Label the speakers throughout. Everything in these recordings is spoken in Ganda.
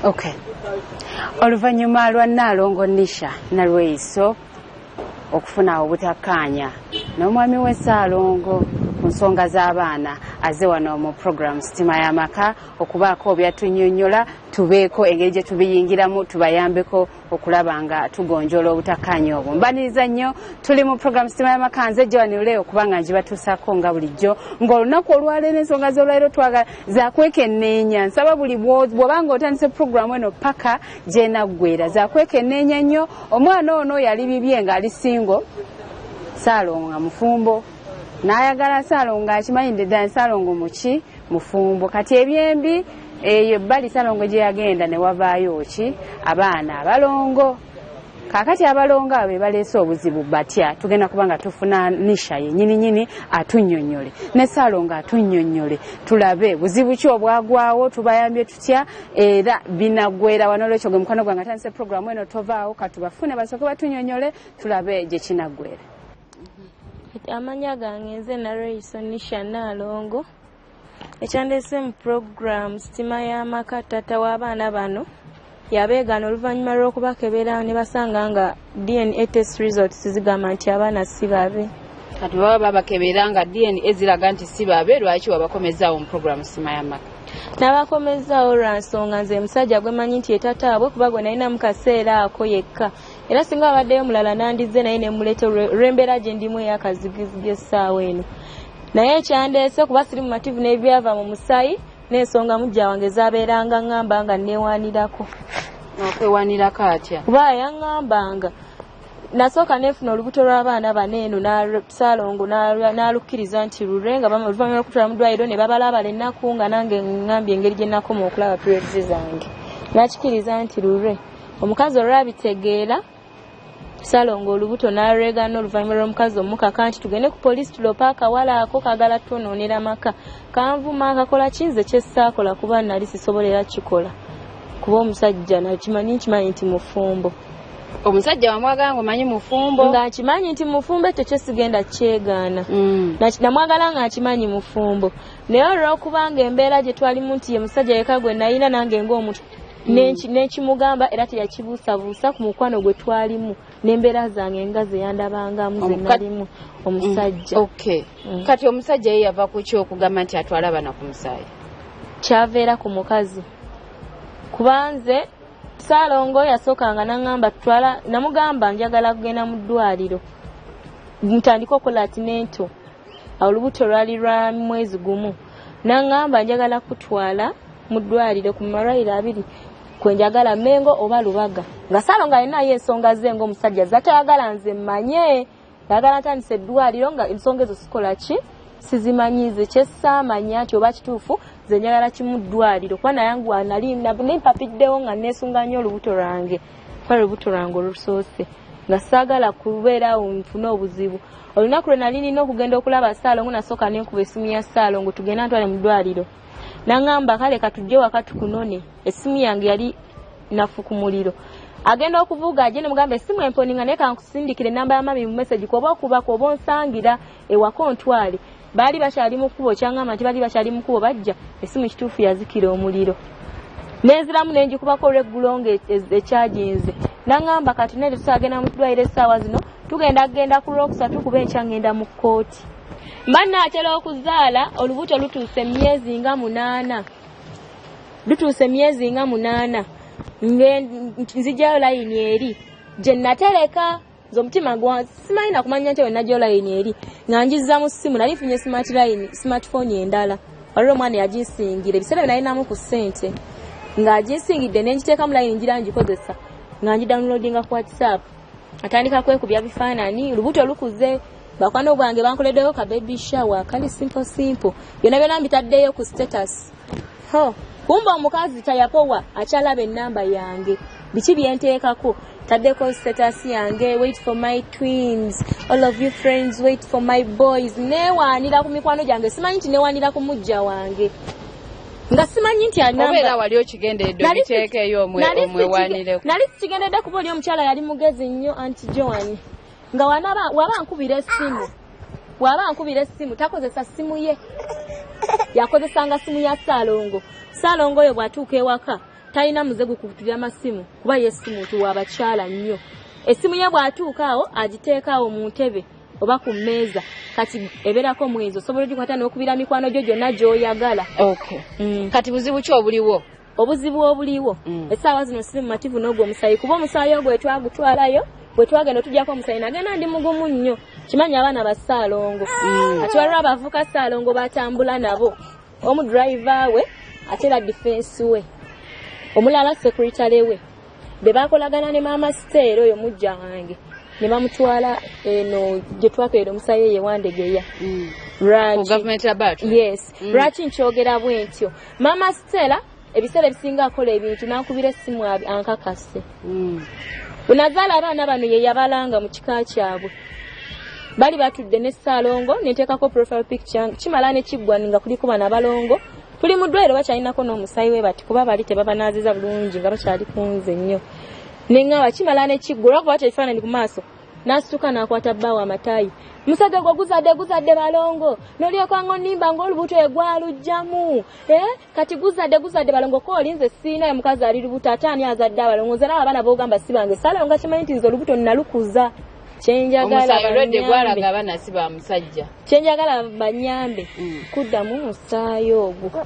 Speaker 1: Okay. Oluvannyuma lwa Nnaalongo Nisha Nalweyiso okufuna obutakkaanya n'omwami we Ssaalongo ku nsonga z'abaana azze wano mu program Sitima y'Amaka okubaako byatunyonnyola tubeeko engeri gye tubiyingiramu tubayambeko okulaba nga tugonjoola obutakkaanya obwo. Mbaniriza nnyo tuli mu program Sitima y'Amaka nze Joanile okubanga ngibatuusaako nga bulijjo ng'olunaku olwaleero ensonga z'olwaleero twagala zaakwekenneenya nsaba buli bw'obanga otandise program eno paka gy'enaggweera zaakwekenneenya nnyo. Omwana ono yali bibye ng'ali singo Ssaalongo nga mufumbo n'ayagala Ssaalongo ng'akimanyidde ddala Ssaalongo muki mufumbo kati ebyembi eyo ebbali Ssaalongo gye yagenda ne wavaayo ki abaana abalongo kaakati abalongo abo be baleese obuzibu batya tugenda kubanga tufuna Nisha yennyini atunnyonnyole ne Ssaalongo atunnyonnyole tulabe buzibu ki obwagwawo tubayambye tutya era binaggweera wano olwekyo gwe mukwano gwange atandise programu eno tovaawo katubafune basooke batunnyonnyole tulabe gye kinaggweera.
Speaker 2: Amanya gange nze Nalweyiso Nisha Nnaalongo ekyandeese mu program Sitima y'Amaka taata w'abaana bano yabeegana oluvannyuma lw'okubakebera ne basanga nga DNA test results zigamba nti abaana si babe.
Speaker 1: Kati baba babakebera nga DNA ziraga nti si babe lwaki wabakomezaawo mu program Sitima y'Amaka?
Speaker 2: N'abakomezaawo lwa nsonga nze musajja gwe manyi nti etataabwe kuba gwe nalina mu kaseera ako yekka era singa abaddeyo mulala nandize naye ne muleeta olw'embeera gye ndimu ey'akazigizigi essaawa eno naye ekyandeese kuba siri mumativu n'ebyava mu musaayi n'ensonga mujja wange zaabeeranga ŋŋamba nga neewaanirako.
Speaker 1: Okwewaanirako atya?
Speaker 2: Kuba yaŋŋambanga nasooka neefuna olubuto lw'abaana bano eno Ssaalongo n'alukkiriza nti lulwe nga oluvannyuma lw'okutwala mu ddwaliro ne babalabala ennaku nga nange ŋŋambye engeri gye nnakoma okulaba periods zange n'akikiriza nti lulwe. Omukazi olwabitegeera Ssaalongo olubuto n'alwegana oluvannyuma lw'omukazi omukaka nti tugende ku poliisi tulope akawala ako kaagala twonoonera maka kanvuma akakola kinze kye saakola kuba nali sisobolera kikola kuba omusajja nakimanyi nti mufumbo.
Speaker 1: Omusajja wamwagala ng'omanyi mufumbo?
Speaker 2: Nga nkimanyi nti mufumbo ekyo kye sigenda kyegaana. Namwagala nga nkimanyi mufumbo naye olw'okubanga embeera gye twalimu nti ye musajja yeka gwe nalina nange ng'omuntu n'ekimugamba era teyakibuusabuusa ku mukwano gwe twalimu n'embeera zange nga ze yandabangamu ze nalimu omusajja.
Speaker 1: Okay. Kati omusajja ye yava ku ki okugamba nti atwala abaana ku musaayi?
Speaker 2: Kyaveera ku mukazi kuba nze Ssaalongo yasookanga n'aŋŋamba tutwala namugamba njagala kugenda mu ddwaliro ntandika okukola tinento olubuto lwali lwa mwezi gumu n'aŋŋamba njagala kutwala mu ddwaliro ku malwaliro abiri kwe njagala Mengo oba Lubaga nga Ssaalongo alinayo ensonga ze ng'omusajja zatayagala nze mmanye yagala ntandise eddwaliro nga ensonga ezo sikola ki sizimanyize kye saamanya nti oba kituufu ze njagala kimu ddwaliro kuba nayanguwa nali nimpapiddewo nga neesunganya olubuto lwange kuba olubuto lwange olusoose nga saagala kubeerawo nfune obuzibu. Olunaku lwe nali nina okugenda okulaba Ssaalongo nasooka nenkuba essimu ya Ssaalongo tugenda ntwale mu ddwaliro n'aŋŋamba kale katujje waka tukunone essimu yange yali nafu ku muliro agenda okuvuga agende mugamba essimu emponinga naye kankusindikire namba ya mami mu message kuba okubako oba onsangira ewaka ontwale baali bakyali mu kkubo kyaŋŋamba nti baali bakyali mu kkubo bajja essimu kituufu yazikira omuliro nenziramu nenjikubako olw'eggulo nga ekyaginze n'aŋŋamba kati nere tusagenda mu ddwaliro essaawa zino tugenda ku Lwokusatu kuba enkya ngenda mu kkooti mba naatera okuzaala olubuto lutuuse emyezi nga 8 nzijayo layini eri gye natereka z'omutima gwa simanyi nakumanya nti wenajjayo layini eri nga njizza mu ssimu nali nfunye smartphone endala waliwo omwana yaginsingira ebiseera binalinamu ku ssente ng'aginsingidde nenjiteekamu layini ngira ngikozesa nga ngidownloadinga ku WhatsApp atandika kwekubya bifaananyi olubuto lukuze bakwano bwange bankoleddeyo ka baby shower kali simple byonna byonna mbitaddeyo ku status kumba omukazi tayapowa akyalaba ennamba yange biki byenteekako taddeko status yange wait for my twins all of you friends wait for my boys neewaanira ku mikwano gyange simanyi nti neewaanira ku mujja wange nga simanyi nti
Speaker 1: obeera wali okigenderedde obiteekeyo omwewaanireko
Speaker 2: nali sikigendedde kuba oli omukyala yali mugezi nnyo anti Joan nga waba nkubira essimu takozesa simu ye yakozesanga simu ya Ssaalongo oyo bw'atuuka ewaka talina muze gukutulira amasimu kuba yesimu tuwabakyala nnyo esimu ye bw'atuukaawo agiteekaawo mu ntebe oba ku mmeeza kati ebeerako mwezo osobola ogikwata n'okubira mikwano gyo gyonna gy'oyagala.
Speaker 1: Kati buzibu ki obuliwo?
Speaker 2: Obuzibu obuliwo essaawa zino siri mumativu n'ogwo omusayi kuba omusayi ogwo twagutwalayo bwe twagenda otujjako omusayi nagenda ndi mugumu nnyo kimanyi abaana ba Ssaalongo ati waliwo abavuka Ssaalongo batambula nabo omu driver we ate era defense we omulala secretary we be bakolagana ne maama Siteera oyo mujja wange ne bamutwala eno gye twakeera omusayi ye Wandegeya
Speaker 1: government about
Speaker 2: yes lwaki nkyogera bwe ntyo maama Siteera ebiseera ebisinga akola ebintu n'akubira essimu ankakase bunazaala abaana bano ye yabalanga mu kika kyabwe bali batudde ne Ssaalongo nenteekako profile picture kimala ne kiggwa nga kuliko bana balongo tuli mu ddwaliro bakyalinako n'omusayi we bati kuba bali tebabanaaziza bulungi nga bakyali kunze nnyo neŋŋawa kimala ne kiggwa olwakuba batya ebifaananyi ku maaso n'asituka n'akwata bbaawo amataayi musajja gwo guzadde balongo n'olyokanga onnimba ng'olubuto egwalugjamu kati guzadde balongo ko olinze siinayo mukazi ali lubuto ate ani azadde abalongo nze naabo abaana boogamba si bange Ssaalongo kimanyi nti nze olubuto nnalukuza kyenjagala banyambe kuddamu musaayi ogwo.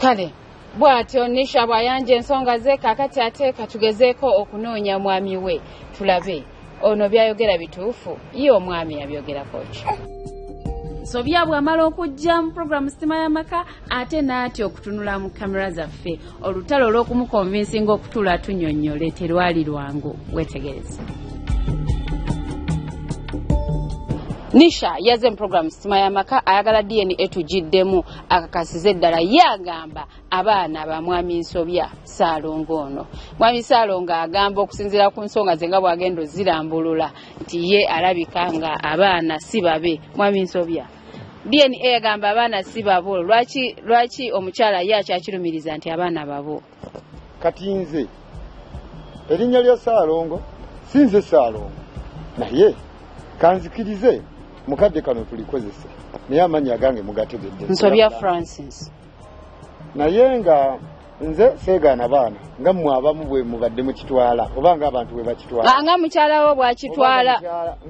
Speaker 1: Kale bw'atyo Nisha bw'ayanja ensonga ze kaakati ate katugezeeko okunoonya mwami we tulabe ono byayogera bituufu ye omwami yabyogerako ki. So byabwamala okujja mu programu Sitima y'Amaka ate n'ati okutunula mu kamera zaffe olutalo olw'okumukonvinsinga okutuula tunyonnyole terwali lwangu wetegereze. Nisha yaze mu programu Sitima y'Amaka ayagala DNA etugiddemu akakasize ddala yagamba abaana ba mwami Nsobya Ssaalongo ono. Mwami Ssaalongo agamba okusinziira ku nsonga ze nga bw'agenda ozirambulula nti ye alabika nga abaana si babe. Mwami Nsobya DNA yagamba abaana si babo lwaki omukyala ye akyakirumiriza nti abaana babo?
Speaker 3: Kati nze erinnya lya Ssaalongo si nze Ssaalongo naye kanzikirize mukadde kano tulikozesa naye amannya gange mugategedde
Speaker 1: Nsobya Francis
Speaker 3: naye nga nze seegaana baana nga mmwe abamu bwe mubadde mukitwala oba nga abantu bwe bakitwala
Speaker 1: nga mukyala wo bw'akitwala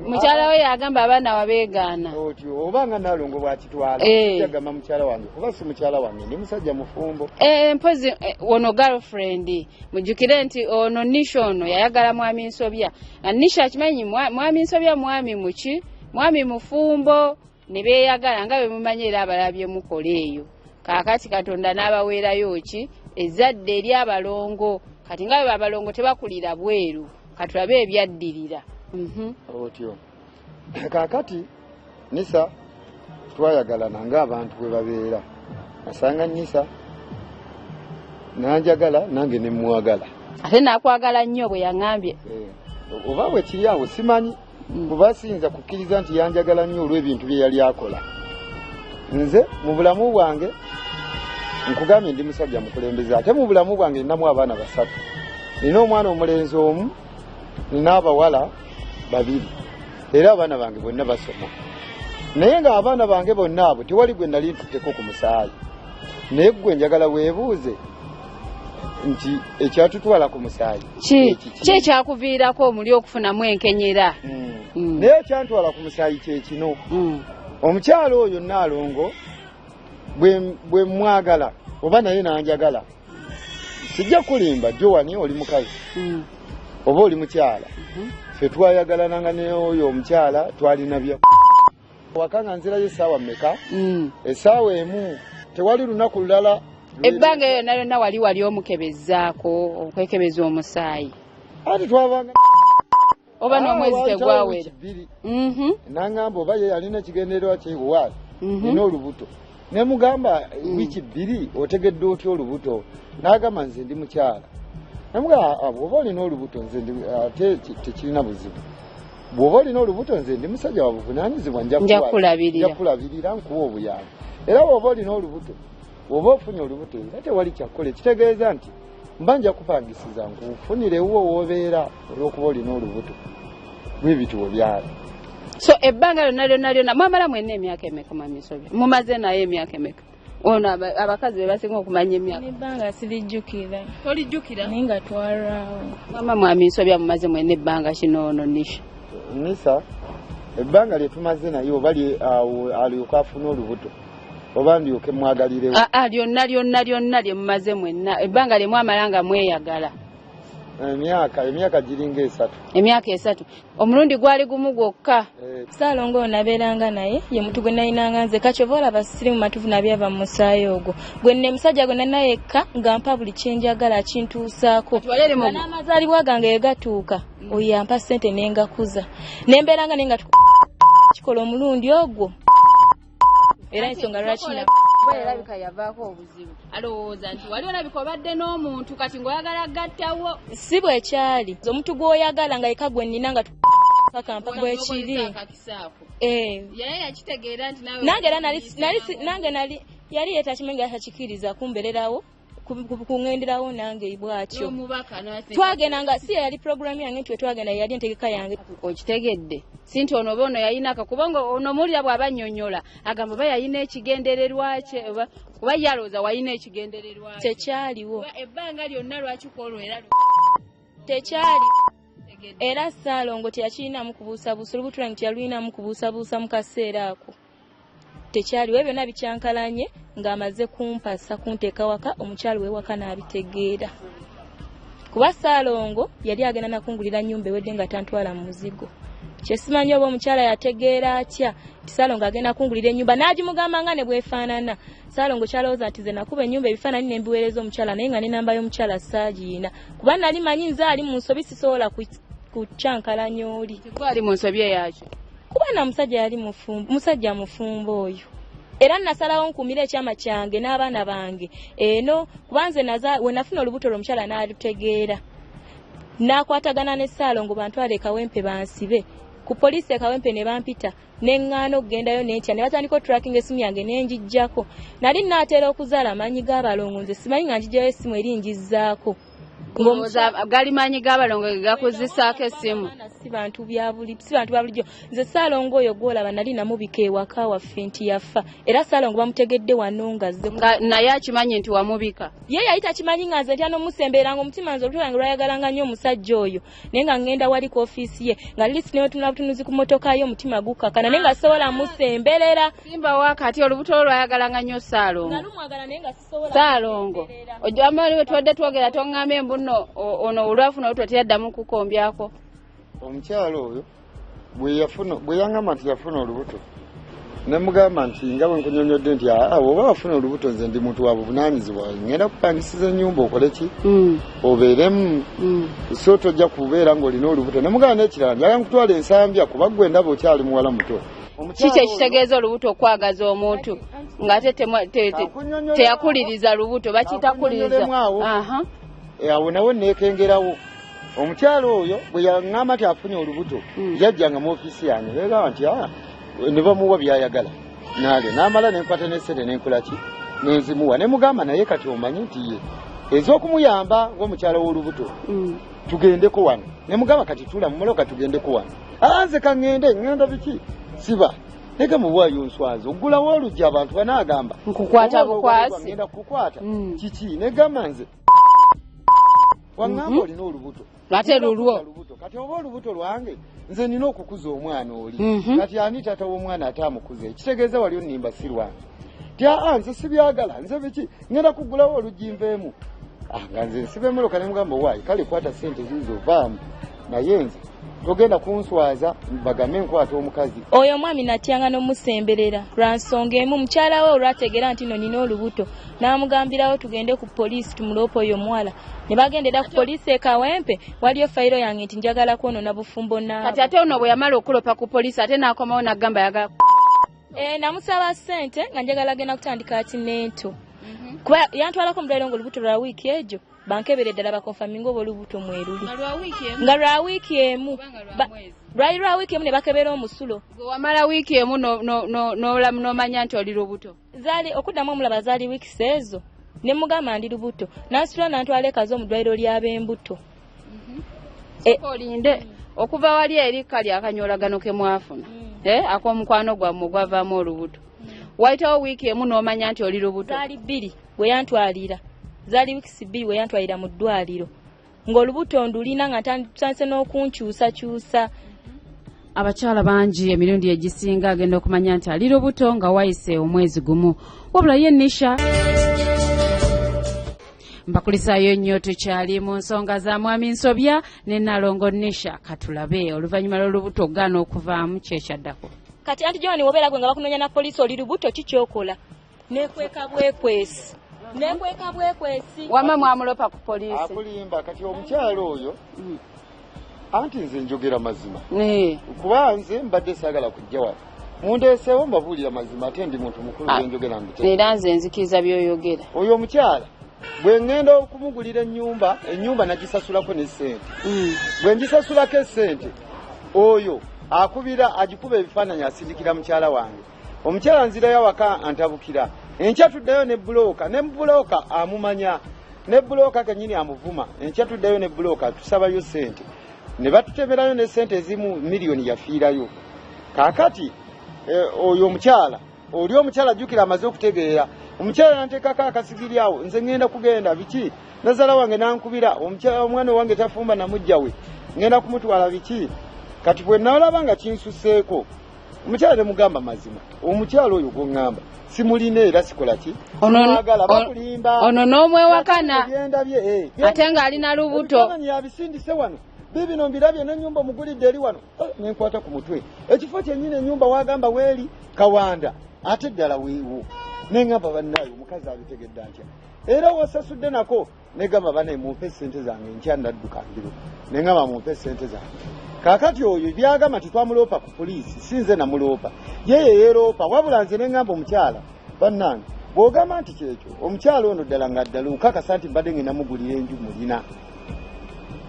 Speaker 1: mukyala we yagamba abaana wabeegaana
Speaker 3: otyo oba nga Naalongo bw'akitwala yagamba mukyala wange kuba si mukyala wange ndi musajja mufumbo
Speaker 1: mpozi ono girlfriend mujjukire nti ono Nisha ono yayagala mwami Nsobya Nisha akimanyi mwami Nsobya mwami muki mwami mufumbo ne beeyagala nga bwe mumanyi era abalabye mukola eyo kaakati Katonda n'abaweerayo ki ezzadde eri abalongo kati nga bwe abalongo tebakulira bweru katulabe ebyaddirira.
Speaker 3: Otyo kaakati Nisa twayagalana ng'abantu bwe babeera asanga Nisa nanjagala nange ne mwagala
Speaker 1: ate n'akwagala nnyo bwe yaŋŋambye
Speaker 3: oba bwe kiri awo simanyi kuba siyinza kukkiriza nti yanjagala nnyo olw'ebintu bye yali akola. Nze mu bulamu bwange nkugambye ndi musajja mukulembeze ate mu bulamu bwange ninamu abaana 3 nina omwana omulenzi omu nina abawala 2 era abaana bange bonna basoma naye nga abaana bange bonna abo tewali gwe nali ntutteko ku musaayi naye gwe njagala weebuuze nti ekyatutwala ku musaayi
Speaker 1: ki ekyakuviirako omuli okufunamu enkenyera
Speaker 3: naye ekyantwala ku musaayi kye kino omukyalo oyo Naalongo bwe mwagala oba naye nanjagala sijja kulimba Joani oli mukazi oba oli mukyala ffe twayagalana n'oyo omukyala twalina bya wakanga nzirayo essaawa mmeka essaawa emu tewali lunaku lulala
Speaker 1: ebbanga eyo nalyo wali omukebezaako okwekebeza omusaayi
Speaker 3: ati twabanga
Speaker 1: oba n'omwezi tegwawera
Speaker 3: nangamba oba ye yalina ekigendererwa kyewaali nina olubuto ne mugamba wiiki 2 otegedde otya olubuto n'agamba nze ndi mukyala namugamba bw'oba olina olubuto nze ate tekirina buzibu bw'oba olina olubuto nze ndi musajja wa buvunaanyizibwa nja kulabirira nkuwa obuyambi era bw'oba olina olubuto bw'oba ofunye olubuto era tewali kyakola ekitegeeza nti mba nja kupangisiza nkufunirewo w'obeera olw'okuba olina olubuto bw'ebituwo byali.
Speaker 1: So ebbanga lyonna mwamala mwenna emyaka emeka Mwami Nsobya mumaze naye emyaka emeka ono abakazi be basinga okumanya emyaka
Speaker 2: nebbanga sirijjukira
Speaker 1: tolijjukira
Speaker 2: naye nga twalwawo
Speaker 1: mama mwami nsobya mumaze mwene ebbanga kino ono Nisha
Speaker 3: Nisa ebbanga lye tumaze naye oba alyoka afuna olubuto oba ndyoke mwagalirewo
Speaker 1: lyonna lye mumaze mwenna ebbanga lye mwamala nga mweyagala
Speaker 3: emyaka giringa 3
Speaker 1: emyaka 3 omulundi gwali gumu gwokka
Speaker 2: Ssaalongo ono abeeranga naye ye muntu gwe nayinanga nze Kacyovola basiri mu matuvu nabyava mu musaayi ogwo gwe nne musajja gwe nanaye yekka nga mpa buli kyenjagala kintuusaako n'amazaalibwa gange ye gatuuka oyo yampa ssente nengakuza nembeeranga naye nga kikola omulundi ogwo era ensonga lwaki
Speaker 1: erabika yavaako obuzibu alowooza nti wali olabika obadde n'omuntu kati ng'oyagala gattawo
Speaker 2: si bwe kyali omuntu gw'oyagala nga yeka gwe nnina nga paka bwekiri
Speaker 1: yaye yakitegeera nti
Speaker 2: nange nali yali yeetakimenga yatakikiriza kumbererawo kungenderawo nange bwatyo twagendanga si yali programu yange nti wetwagenda yali entegeka yange
Speaker 1: okitegedde si nti ono oba ono yayinaka kubanga ono muwulira bw'aba annyonnyola agamba oba yayina ekigendererwa kye oba yalowooza wayina ekigendererwa
Speaker 2: tekyaliwo
Speaker 1: ebbanga lyonna lwaki kwolwera
Speaker 2: tekyali era Ssaalongo teyakirinamu kubuusabuusa olubuto lwange teyalulinamu kubuusabuusa mu kaseera ako tekyaliwo byonna bikyankalanye ng'amaze kumpasa kunteeka waka omukyalo w'ewaka n'abitegeera kuba Ssaalongo yali agenda nakungulira nnyumba ewedde nga tantwala mu muzigo kyesimanyi oba omukyala yategeera atya nti Ssaalongo agenda kungulira ennyumba n'agimugamba nga ne bwefaanana Ssaalongo kyalowooza nti ze nakuba ennyumba ebifaananyi ne mbiweereza omukyala naye nga n'enamba y'omukyala saagiina kuba nali manyi nze ali mu nsobi sisobola kukyankalanya oli
Speaker 1: ali mu nsobi eyakyo
Speaker 2: kuba na musajja yali musajja mufumbo oyo era nasalawo nkumira ekyama kyange n'abaana bange eno kubanze we nafuna olubuto lw'omukyala n'alutegeera n'akwatagana ne Ssaalongo bantwale e Kawempe bansibe ku poliisi e Kawempe ne bampita neŋŋaana okugendayo nentya ne batandika tracking essimu yange nenjijjako nali naatera okuzaala amanyi g'abalongo nze simanyi nga njijjayo essimu erinjizzaako
Speaker 1: gali manyi g'abalongo ge gakuzisaako essimu
Speaker 2: si bantu ba bulijjo nze Ssaalongo oyo gwolaba nali namubika ewaka waffe nti yafa era Ssaalongo bamutegedde wano nga zze
Speaker 1: naye akimanyi nti wamubika
Speaker 2: ye yali takimanyi nga nze ntya n'omusemberanga omutima nze olutu lwange lwayagalanga nnyo omusajja oyo naye nga ngenda wali ku ofiisi ye nga lisi newetunula butunuzi ku mmotoka ye omutima gukakana naye nga sobola musemberera
Speaker 1: simba wakati olubuto lwo lwayagalanga nnyo Ssaalongo
Speaker 2: nalumwagala naye nga sisobola
Speaker 1: Ssaalongo ojamali we tuwadde twogera tongamba embuno ono olwafuna olubuto teyaddamu kukombyako
Speaker 3: omukyalo oyo bwe yangamba nti yafuna olubuto ne mugamba nti nga bwe nkunyonyodde nti oba wafuna olubuto nze ndi muntu wa buvunaanyizibwa ngenda kupangisiza ennyumba okole ki obeeremu so tojja kubeera ng'olina olubuto ne mugamba n'ekirala njagala nkutwala ensambya kuba ggwe ndaba okyali muwala muto
Speaker 1: kiki ekitegeeza olubuto okwagaza omuntu ng'ate teyakuliriza lubuto bakiyita kuliriza
Speaker 3: awo nawe neekengerawo omukyalo oyo bwe yaŋŋamba nti afunye olubuto yajjanga mu ofiisi yange neegamba nti ne bamuwa byayagala naale n'amala nenkwata n'essere nenkolaki nenzimuwa ne mugamba naye kati omanyi nti ye ez'okumuyamba ng'omukyalo w'olubuto tugendeko wano ne mugamba kati tula mu moloka tugendeko wano nze ngenda biki siba nega muwaayo nswazi oggulawo oluggi abantu banaagamba
Speaker 1: nkukwata bukwasi
Speaker 3: ngenda kukwata kiki negamba nze waŋŋamba olina olubuto
Speaker 1: ate lulwo
Speaker 3: kati oba olubuto lwange nze nina okukuza omwana oli kati ani taata w'omwana ate amukuze kitegeeza wali onnimba si lwange ti nze sibyagala nze biki ngenda kuggulawo oluggi nveemu nga nze nsiba emoloka ne mugamba waayi kale kwata ssente ziizo vaamu naye nze togenda kunswaza bagambe nkwata omukazi
Speaker 2: oyo omwami natyanga n'omusemberera lwa nsonga emu mukyala we olwategeera nti no nina olubuto n'amugambirawo tugende ku poliisi tumuloopa oyo omuwala ne bagendera ku poliisi e Kawempe waliyo fayiro yange nti njagala kwonoona bufumbo naabo
Speaker 1: kati ate ono bwe yamala okulopa ku poliisi ate n'akomawo n'agamba yagala
Speaker 2: namusaba ssente nga njagala agenda kutandika atinento kuba yantwalako omudwaliro ng'olubuto lwa wiiki egyo bankebere ddala bakonfaminga oba olubuto mweruli nga lwa wiiki emu lwali lwa wiiki emu ne bakebera omusulo
Speaker 1: wamala wiiki emu n'omanya nti oli lubuto
Speaker 2: zaali okuddamu omulaba zaali wiiki ezo ne mugamba ndi lubuto nansitula nantwala ekazi omudwaliro ly'ab'embuto
Speaker 1: olinde okuva wali erika ly'akanyolagano ke mwafuna ak'omukwano gwammwe gwavaamu olubuto waitawo wiiki emu n'omanya nti oli lubuto.
Speaker 2: Zaali 2 bwe yantwalira. Zaali wiiki 2 bwe yantwalira mu ddwaliro. Ng'olubuto ndulina nga ntandise n'okunkyusa.
Speaker 1: Abakyala bangi emirundi egisinga agenda okumanya nti ali lubuto nga wayise omwezi gumu. Wabula ye Nisha mbakulisaayo nnyo tukyali mu nsonga za mwami Nsobya ne Nalongo Nisha katulabe oluvannyuma lw'olubuto ogaana okuvaamu kyekyaddako.
Speaker 2: Kati anti John wobeera gwe nga bakunoonya na poliisi oli lubuto kikyokola. Neekweka bwekwesi.
Speaker 1: Wama mwamulopa ku poliisi.
Speaker 3: Akulimba kati omukyalo oyo. Anti nze njogera mazima.
Speaker 1: Kuba
Speaker 3: nze mbadde saagala kujja wano. Mundeeseewo mbabuulira mazima ate ndi muntu mukulu gwe njogera mbite.
Speaker 1: Era nze nzikiriza by'oyogera.
Speaker 3: Oyo omukyala bwe ngenda okumugulira ennyumba nagisasulako n'essente. Bwe ngisasulako essente oyo akubira agikuba ebifaananyi asindikira mukyala wange. Omukyala nzirayo awaka antabukira. Enkya tuddayo ne bulooka amumanya. Ne bulooka kennyini amuvuma. Enkya tuddayo ne bulooka tusabayo ssente. Ne batutemerayo ne ssente ezimu miliyoni yafiirayo. Kaakati oyo omukyala oli omukyala ajjukira amaze okutegeera. Omukyala nanteekako akasigiri awo nze ngenda kugenda biki nazaala wange nankubira omwana wange tafumba namujja we ngenda kumutwala biki kati bwe nalaba nga kinsuseeko omukyala ne mugamba mazima omukyala oyo gwoŋŋamba simulina era sikola ki
Speaker 1: ono n'omwewakana ate ng'alina lubuto
Speaker 3: yabisindise wano bibino mbirabye n'ennyumba omugulidde eri wano nenkwata ku mutwe ekifo kyennyini ennyumba wagamba weeri Kawanda ate ddala weewo nengamba bannaayo omukazi abitegedde atya era wasasudde nako negamba banaye mumpe ssente zange nkya ndadduka mbiro nengamba mumpe ssente zange kaakati oyo byagamba titwamuloopa ku poliisi sinze namuloopa yeye yeeroopa wabula nze nengamba omukyala bannange bw'ogamba nti kyekyo omukyala ono ddala nga ddala nkakasa nti mbadde ngenda mugulira enju mulina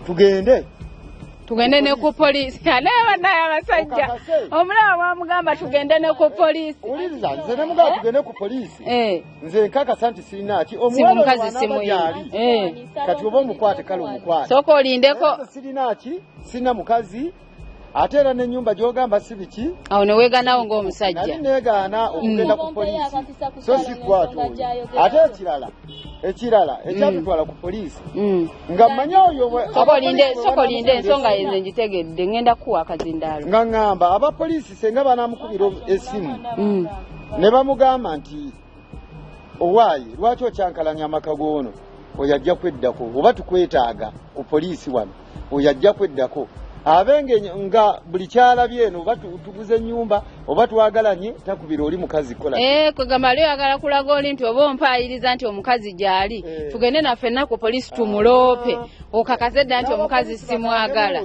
Speaker 1: tugende ne ku poliisi anaaba naye abasajja omulaba bwamugamba tugende ne ku poliisi
Speaker 3: uliriza nze ne mugamba tugende ku poliisi nze nkakasa nti sirina ki
Speaker 1: omukazi simuyali
Speaker 3: kati oba omukwate kale omukwate
Speaker 1: sooka olindeko
Speaker 3: sirina ki sirina mukazi ate era n'ennyumba gy'ogamba si biki
Speaker 1: awo ne weeganawo ng'omusajja
Speaker 3: nali neegaana okugenda ku poliisi so sikwata oyo ate ekirala ekyatutwala ku poliisi nga mmanya oyo
Speaker 1: sooka olinde ensonga yenze ngitegedde ngenda kuwa akazindaalo
Speaker 3: nga ŋŋamba abapoliisi senga banaamukubira essimu ne bamugamba nti owaayi lwaki okyankalanya amaka g'ono oyo ajja kweddako oba tukwetaaga ku poliisi wano oyo ajja kweddako abenge nga buli kyalabye eno oba tuguze ennyumba oba twagalanye takubira oli mukazi kola
Speaker 1: kwegamba lyo yagala kulaga oli nti oba ompaayiriza nti omukazi gy'ali tugende naffenna ku poliisi tumuloope okakase dda nti omukazi simwagala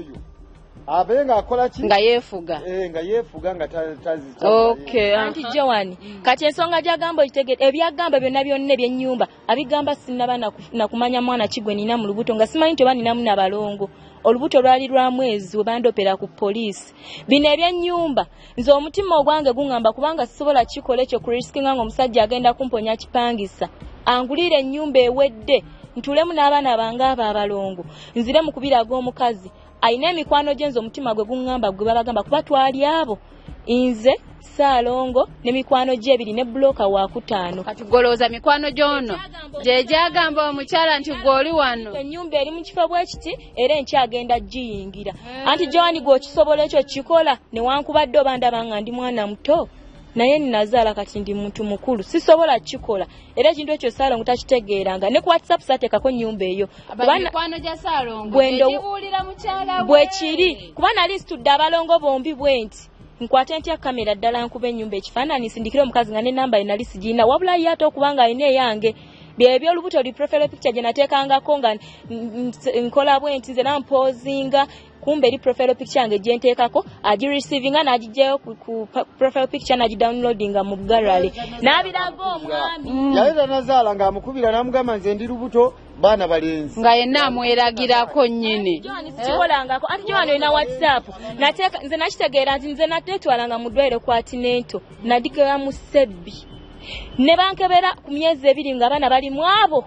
Speaker 3: abenga akola ki
Speaker 1: nga yeefuga
Speaker 3: nga
Speaker 2: anti Joan kati ensonga gy'agamba okitegedde ebyagamba byonna byonna eby'ennyumba abigamba sinnaba nakumanya mwana kigwe nina mu lubuto nga simanyi nti oba ninamu nabalongo olubuto lwali lwa mwezi we bandopera ku poliisi bino eby'ennyumba nze omutima ogwange guŋŋamba kubanga sisobola kikola ekyo ku risiki nga omusajja agenda kumponya kipangisa angulire ennyumba ewedde ntulemu n'abaana bange abo abalongo nzire mu kubiraga omukazi ayina emikwano gye nze omutima gwe guŋŋamba gwe babagamba kuba twali abo nze Ssaalongo ne mikwano gye ebiri ne buloka wa kutaano
Speaker 1: kati golooza mikwano gy'ono gye gyagamba omukyala nti gw'oli wano
Speaker 2: ennyumba eri mu kifo bwe kiti era enkyagenda giyingira anti Joan gwe okisobola ekyo kikola newankubadde oba ndaba nga ndi mwana muto naye ninazaala kati ndi muntu mukulu sisobola kikola era ekintu ekyo Ssaalongo takitegeeranga ne ku WhatsApp saateekako ennyumba eyo
Speaker 1: mikwano gya Ssaalongo ekibuulira mukyala
Speaker 2: bwe kiri kuba nali situdde abalongo bombi bwenti nkwate ntya kamera ddala nkuba ennyumba ekifaananyi sindikire omukazi nga ne namba ye nali sigirina wabula ye ate okubanga alina eyange by'olubuto li profile picture gye nateekangako nga nkola bwenti nze nampoozinga kumbe eri profile picture yange gye nteekako agirecevinga n'agijjayo ku profile picture n'agidownloadinga mu gallery n'abiraga omwami
Speaker 3: yaleta nazaala ng'amukubira n'amugamba nze ndi lubuto baana balenzi
Speaker 1: nga yenna amweragirako nnyini
Speaker 2: sikolangako anti Joan olina WhatsApp nze nakitegeera nti nze nateetwalanga mu ddwaliro ku Atinento nadigera mu Sebbi ne bankebera ku myezi 2 nga abaana bali mu abo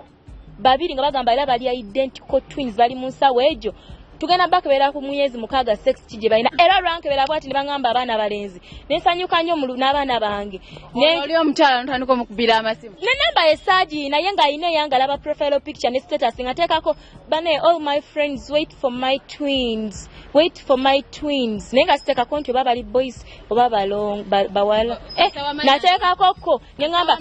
Speaker 2: 2 nga bagamba era bali identical twins bali mu nsawo egyo tugenda bakebera ku myezi mukaaga sex kije balina era lwankebera bwati nibangamba abaana balenzi nensanyuka nnyo n'abaana bange
Speaker 1: oli omukyala ntandika omukubira amasimu
Speaker 2: ne namba esaagi naye ng'alina eyanga alaba profile picture ne status ngateekako bane all my friends wait for my twins naye nga siteekako nti oba bali boys oba bawala nateekakoko ngengamba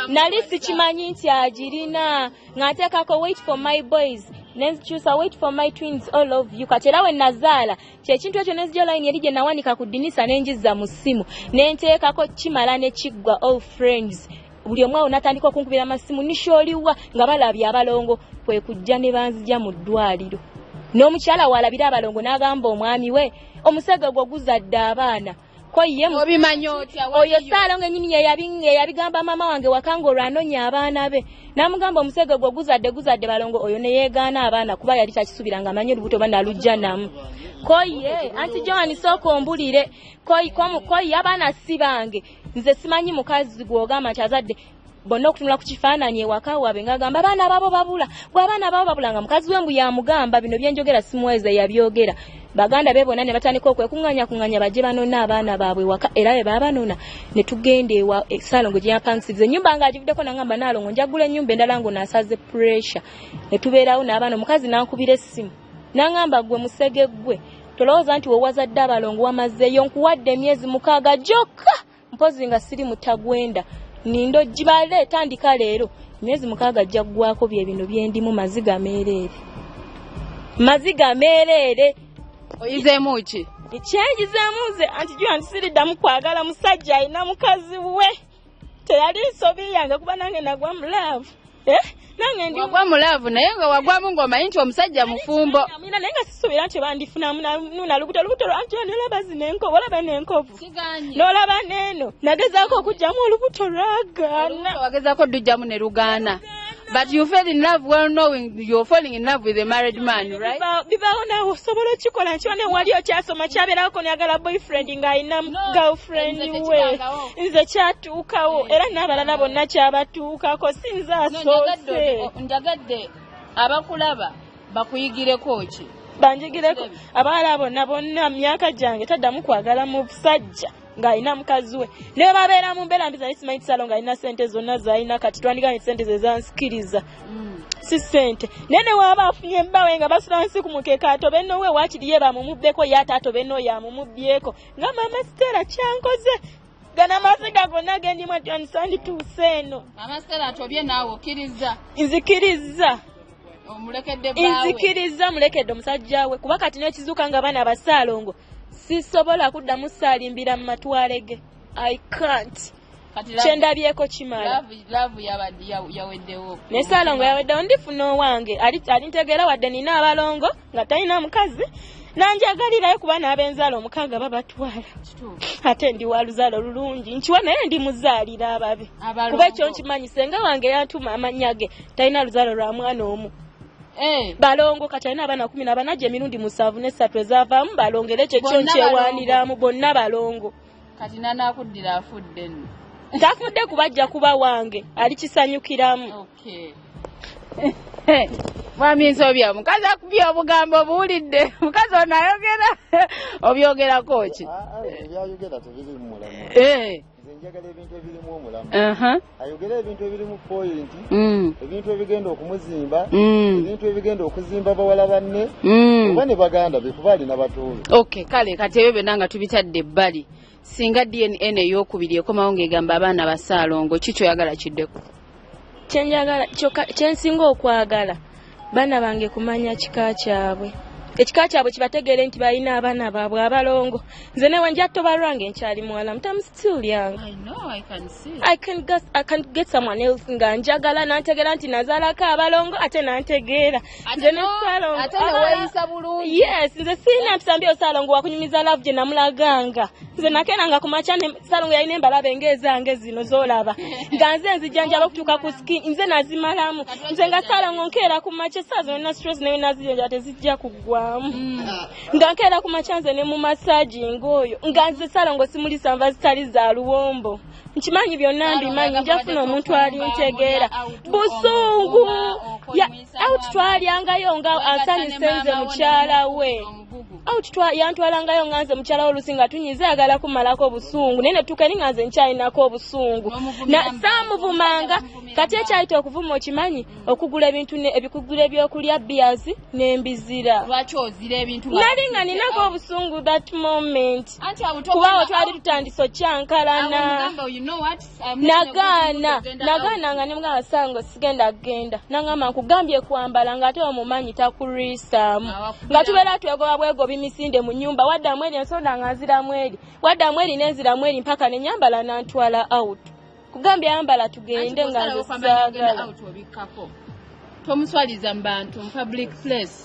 Speaker 2: nali sikimanyi nti agirina ng'ateekako wait for my boys nenzikyusa wait for my twins all of you kati era we nazaala kyekintu ekyo nenzija line eri gye nawanika ku ddinisa nenjizza mu ssimu nenteekako kimala ne kiggwa all friends buli omwe awo natandika okunkubira amasimu nishooliwa nga balabye abalongo kwe kujja ne banzija mu ddwaliro n'omukyala walabira abalongo n'agamba omwami we omusege gwo guzadde abaana
Speaker 1: obimanyi otya
Speaker 2: oyo Ssaalongo ennyini yabigamba mama wange wakanga olwanonya abaana be n'amugamba omusege gwo guzadde balongo oyo ne yeegaana abaana kuba yali takisubiranga amanyi olubuto banalujja namu koye anti Joan sooka ombulire koyi abaana si bange nze simanyi mukazi gw'ogamba nti azadde bonna okutunula ku kifaananyi ewaka waabwe ng'agamba abaana babo babula bw'abaana babo babula nga mukazi we mbu yamugamba bino byenjogera simuweze yabyogera baganda be bonna ne batandika okwekuŋŋanya bajje banona abaana baabwe waka era bwe baabanona ne tugenda ewa Ssaalongo gye yampangisiza ennyumba ng'agivuddeko n'agamba Naalongo njagula ennyumba endala ng'onaasaze pressure ne tubeerawo n'abaana omukazi n'ankubira essimu n'aŋŋamba gwe musege gwe tolowooza nti wewazadde abalongo wamazeeyo nkuwadde emyezi 6 gyokka mpozi nga siri mutagwenda nindo jibale tandika leero emyezi 6 ajja ggwako bye bino byendimu maziga meerere
Speaker 1: oyizeemu ki
Speaker 2: ekyenjizeemuze anti Joan siriddamu kwagala musajja alina mukazi we teyali nsobi yange kuba nange nagwa mulaavu nange ndi
Speaker 1: wagwa mulaavu naye nga wagwamu ng'omanyi nti omusajja mufumbo
Speaker 2: naye nga sisuubira nti bandifunamu nuna lubuto lwanje nolaba zinenkovu olaba n'enkovu n'olaba n'eno nagezaako okuggyamu olubuto lwagaana
Speaker 1: wagezaako ddujjamu ne lugaana. But you fell in love well knowing you're falling in love with a married man, right?
Speaker 2: Bibawo nawe osobola okikola nti wane wali okyasoma kyabeerako n'ayagala boyfriend ng'alina girlfriend we nze kyatuukawo era n'abalala bonna kyabatuukako sinze asoose
Speaker 1: njagadde abakulaba bakuyigireko ki
Speaker 2: banjigireko abawala bonna myaka gyange taddamu kwagala mu busajja ng'alina mukazi we ne babeera mu mbeera mbi zali simanyi Ssaalongo ng'alina ssente zonna z'alina kati twandiganye ssente ze zansikiriza si ssente naye ne waaba afunye mbawe nga basula wansi ku mukeeka atobe nnowe waakiri ye bamumubbeko ye ate atobe nno yamumubbyeko nga mama Stella kyankoze gana amaziga gonna gendimu ati anisandituuse eno
Speaker 1: mama Stella atobye naawe okkiriza
Speaker 2: nzikiriza
Speaker 1: omulekedde baawe
Speaker 2: nzikiriza mulekedde omusajja we kuba kati n'ekizuuka nga baana ba Ssaalongo sisobola kuddamu saalimbira mu matwale ge I can't kyendabyeko kimala
Speaker 1: love yaweddewo
Speaker 2: ne Ssaalongo yaweddewo ndifuna owange alintegeera wadde nina abalongo nga talina mukazi nanjagalirayo kuba n'abenzaala 6 babatwala ate ndi wa luzaalo lulungi nkiwa naye ndi muzaalira ababi kuba ekyo nkimanyi senga wange yantuma amannya ge talina luzaalo lwa mwana omu balongo kati alina abaana 14 gye emirundi 73 ezaavaamu balongere ekyo kyo nkyewaaniramu bonna balongo
Speaker 1: kati nanakuddira afudde nno
Speaker 2: ntafudde kubajja kuba wange alikisanyukiramu
Speaker 1: mwami Nsobya mukazi akubye obugambo buwulidde mukazi ono ayogera obyogerako ki
Speaker 3: ebyayogera tebirimu mulamu njagala ebintu ebirimu omulamu ayogera ebintu ebirimu point ebintu ebigenda okumuzimba ebintu ebigenda okuzimba bawala banne oba ne baganda be kuba alina batoolo
Speaker 1: kale kati ebyo byonna nga tubitadde ebbali singa DNA ey'okubiri ekomawo ng'egamba abaana ba Ssaalongo kikyo oyagala kiddeko
Speaker 2: kyensinga okwagala baana bange kumanya kika kyabwe ekika kyabwe kibategeere nti balina abaana baabwe abalongo nze newe njatto balwange nkyali muwala mutamu still young I can get someone else nga njagala nantegeera nti nazaalako abalongo ate nantegeera nze ne Ssaalongo
Speaker 1: ate neweeyisa bulungi
Speaker 2: yes nze sirina mpisa mbi Ssaalongo wakunyumiza love gye namulaganga nze nakenanga ku makya ne Ssaalongo yalina embalabe ng'ezange zino z'olaba nga nze nzijanjaba okutuuka ku skin nze nazimalamu nze nga Ssaalongo nkeera ku makya essaawa zonna stress newe nazijanjaba tezijja kuggwa kubivaamu nga nkeera ku makyanze ne mu masaagi ng'oyo nga nze Ssaalongo simulisa nva zitali za luwombo nkimanyi byonna mbimanyi njafuna omuntu alintegeera busungu out twalyangayo nga ansanyuse nze mukyala we yantwalangayo nga nze mukyala w'olusi nga tunyiza ayagala kumalako obusungu naye ne tukeni nga nze nkyayinako obusungu saamuvumanga kati ekyayita okuvuma okimanyi okugula ebikugula ebyokulya biyazi n'embizira nali nga ninako obusungu that moment kubawo twali tutandise okyankalana nagaana nga ne mugamba Ssaalongo sigenda kugenda nangamba nkugambye kwambala ng'ate omumanyi takuliisaamu nga tubeera twegoba bwegobi misinde mu nnyumba waddamu eri ensonda nga nziramu eri waddamu eri n'enziramu eri mpaka ne nyambala n'antwala out kugambye yambala tugende nga nze saagala
Speaker 4: tomuswaliza mu bantu mu public place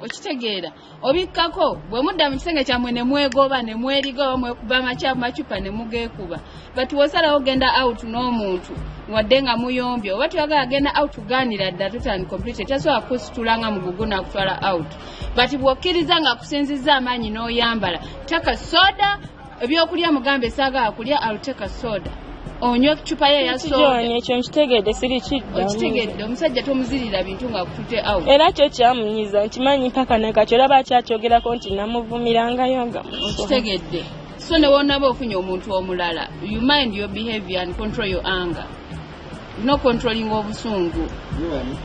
Speaker 4: okitegeera obikkako bwe mudda mu kisenge kyammwe ne mwegoba ne mwerigoba mwekuba macupa ne mugeekuba but wosalawo genda out n'omuntu wadde nga muyombye oba tuyagala genda out tugaanira dda totally complete tasobola kusitula nga mugugu nakutwala out but bw'okkiriza nga kusinzizza amaanyi n'oyambala taka soda ebyokulya mugambe saagala kulya aluteka soda onywa cupa ye ya soda
Speaker 2: ekyo nkitegedde siri kidda
Speaker 4: okitegedde omusajja tomuzirira bintu nga kutute out
Speaker 2: era kyo kyamunyiza nkimanyi mpaka nakati olaba akyakyogerako nti namuvumirangayo nga
Speaker 4: okitegedde so ne wonaba ofunye omuntu omulala you mind your behavior and control your anger no controlling obusungu